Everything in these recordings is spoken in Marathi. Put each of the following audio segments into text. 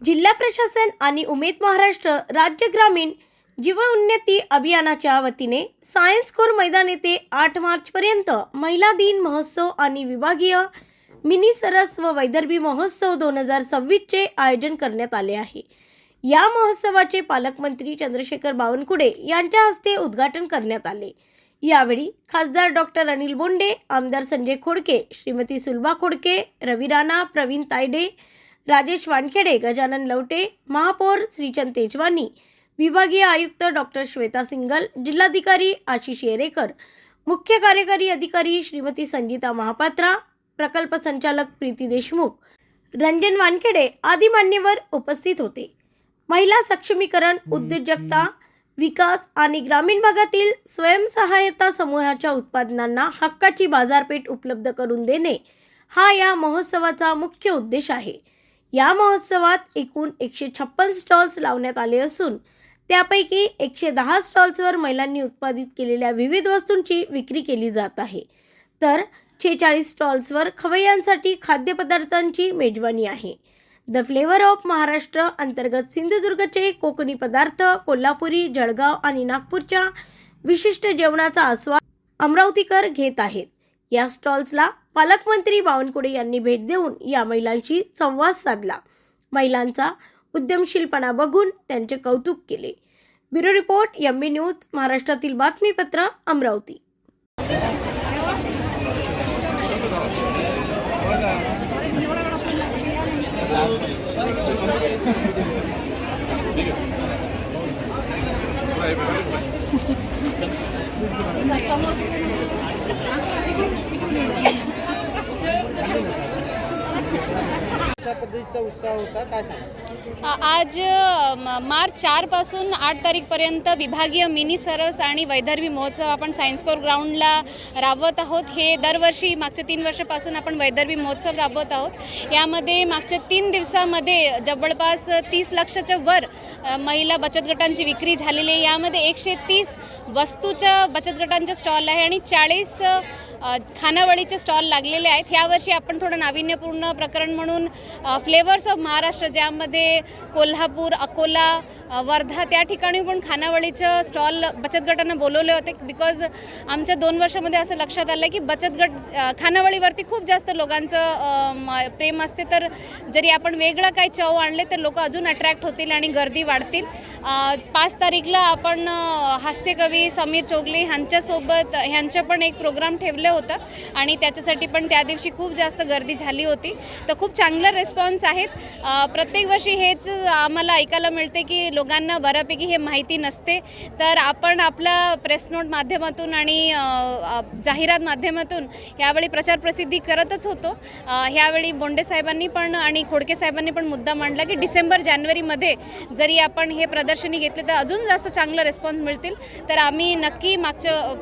जिल्हा प्रशासन आणि उमेद महाराष्ट्र राज्य ग्रामीण जीवोन्नती अभियानाच्या वतीने सायन्स कोर मैदान येथे 8 मार्चपर्यंत महिला दिन महोत्सव आणि विभागीय मिनी सरस व वैदर्भी महोत्सव 2026 चे आयोजन करण्यात आले आहे। या महोत्सवाचे पालकमंत्री चंद्रशेखर बावनकुळे यांच्या हस्ते उद्घाटन करण्यात आले। यावेळी खासदार डॉक्टर अनिल बोंडे, आमदार संजय खोडके, श्रीमती सुलभा खोडके, रवी राणा, प्रवीण तायडे, राजेश वानखेडे, गजानन लवटे, महापौर श्रीचंद तेजवानी, विभागीय आयुक्त डॉक्टर श्वेता सिंगल, जिल्हाधिकारी आशिष येरेकर, मुख्य कार्यकारी अधिकारी श्रीमती संगीता महापात्रा, प्रकल्प संचालक प्रीती देशमुख, रंजन वानखेडे आदी मान्यवर उपस्थित होते। महिला सक्षमीकरण, उद्योजकता, विकास आणि ग्रामीण भागातील स्वयंसहायता समूहाच्या उत्पादनांना हक्काची बाजारपेठ उपलब्ध करून देणे हा या महोत्सवाचा मुख्य उद्देश आहे। या महोत्सवात एकूण 156 स्टॉल्स लावण्यात आले असून त्यापैकी 110 स्टॉल्सवर महिलांनी उत्पादित केलेल्या विविध वस्तूंची विक्री केली जात आहे, तर 46 स्टॉल्सवर खवय्यांसाठी खाद्यपदार्थांची मेजवानी आहे। द फ्लेवर ऑफ महाराष्ट्र अंतर्गत सिंधुदुर्गचे कोकणी पदार्थ, कोल्हापुरी, जळगाव आणि नागपूरच्या विशिष्ट जेवणाचा आस्वाद अमरावतीकर घेत आहेत। या स्टॉल्सला पालकमंत्री बावनकुळे यांनी भेट देऊन या महिलांशी संवाद साधला। महिलांचा उद्यमशीलपणा बघून त्यांचे कौतुक केले। ब्युरो रिपोर्ट एमबी न्यूज महाराष्ट्रातील बातमीपत्र अमरावती। पद्धतीचा उत्साह होता, काय सांगा? आज मार्च 4 पासून 8 तारीखपर्यंत विभागीय मिनी सरस आणि वैदर्भी महोत्सव आपण सायन्स कोर ग्राउंडला राबवत आहोत। हे दरवर्षी मागच्या 3 वर्षापासून आपण वैदर्भी महोत्सव राबवत आहोत। यामध्ये मागच्या 3 दिवसामध्ये जवळपास 30 लाखाच्या वर महिला बचत गटांची विक्री झालेली आहे। यामध्ये 130 वस्तूच्या बचत गटांचे स्टॉल आहे आणि 40 खानावळीचे स्टॉल लागलेले आहेत। यावर्षी आपण थोडं नाविन्यपूर्ण प्रकरण म्हणून फ्लेवर्स ऑफ महाराष्ट्र, ज्यामध्ये कोल्हापूर, अकोला, वर्धा त्या ठिकाणी पण खानावळीचं स्टॉल बचत गटांना बोलवले होते। बिकॉज आमच्या 2 वर्षामध्ये असं लक्षात आलं की बचत गट खानावळीवरती खूप जास्त लोकांचं प्रेम असते, तर जरी आपण वेगळा काही चव आणले तर लोक अजून अट्रॅक्ट होतील आणि गर्दी वाढतील। 5 तारीखला आपण हास्यकवी समीर चोगले ह्यांच्यासोबत ह्यांचं पण एक प्रोग्राम ठेवले होता आणि त्याच्यासाठी पण त्या दिवशी खूप जास्त गर्दी झाली होती। तर खूप चांगला रिस्पॉन्स आहेत। प्रत्येक वर्षी हेच आम्हाला ऐकायला मिळते की लोकांना बऱ्यापैकी हे माहिती नसते, तर आपण आपला प्रेस नोट माध्यमातून आणि जाहिरात माध्यमातून यावेळी प्रचार प्रसिद्धी करतच होतो। ह्यावेळी बोंडे साहेबांनी पण आणि खोडके साहेबांनी पण मुद्दा मांडला की डिसेंबर-जानेवारीमध्ये जरी आपण हे प्रदर्शनी घेतले तर अजून जास्त चांगला रिस्पॉन्स मिळतील। तर आम्ही नक्की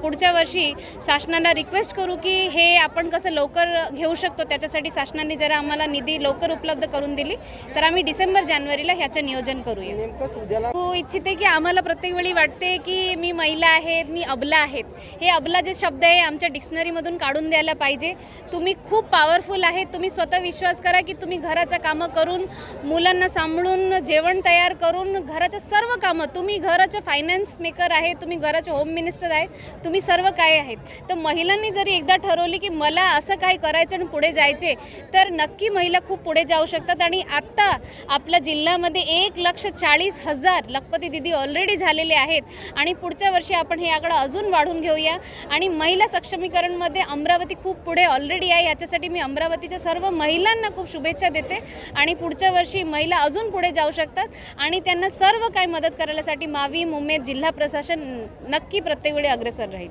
पुढच्या वर्षी शासनाला रिक्वेस्ट करू की हे आपण कसं लवकर घेऊ शकतो, त्याच्यासाठी शासनाने जरा आम्हाला निधी लवकर उपलब्ध करून दिली तर आम्ही डिसेंबर-जानेवारीला ह्याचं नियोजन करूया। हो इच्छिते की आम्हाला प्रत्येक वेळी वाटते की मी महिला आहेत, मी अबला आहेत, हे अबला जे शब्द आहे आमच्या डिक्शनरीमधून काढून द्यायला पाहिजे। तुम्ही खूप पॉवरफुल आहेत। तुम्ही स्वतः विश्वास करा की तुम्ही घराचं कामं करून, मुलांना सांभाळून, जेवण तयार करून, घराचं सर्व कामं, तुम्ही घराचं फायनान्स मेकर आहे, तुम्ही घराचे होम मिनिस्टर आहेत, तुम्ही सर्व काय आहेत। तर महिलांनी जरी एकदा ठरवली की मला असं काही करायचं आणि पुढे जायचे तर नक्की महिला खूप पुढे जाऊ शकतात। आणि आत्ता आपल्या जिल्ह्यामध्ये 1,40,000 लखपती दिदी ऑलरेडी झालेले आहेत आणि पुढच्या वर्षी आपण हे आकडा अजून वाढून घेऊया। आणि महिला सक्षमीकरणमध्ये अमरावती खूप पुढे ऑलरेडी आहे। याच्यासाठी मी अमरावतीच्या सर्व महिलांना खूप शुभेच्छा देते आणि पुढच्या वर्षी महिला अजून पुढे जाऊ शकतात आणि त्यांना सर्व काही मदत करायसाठी मावी, उमेद, जिल्हा प्रशासन नक्की प्रत्येक वेळी अग्रेसर राहील।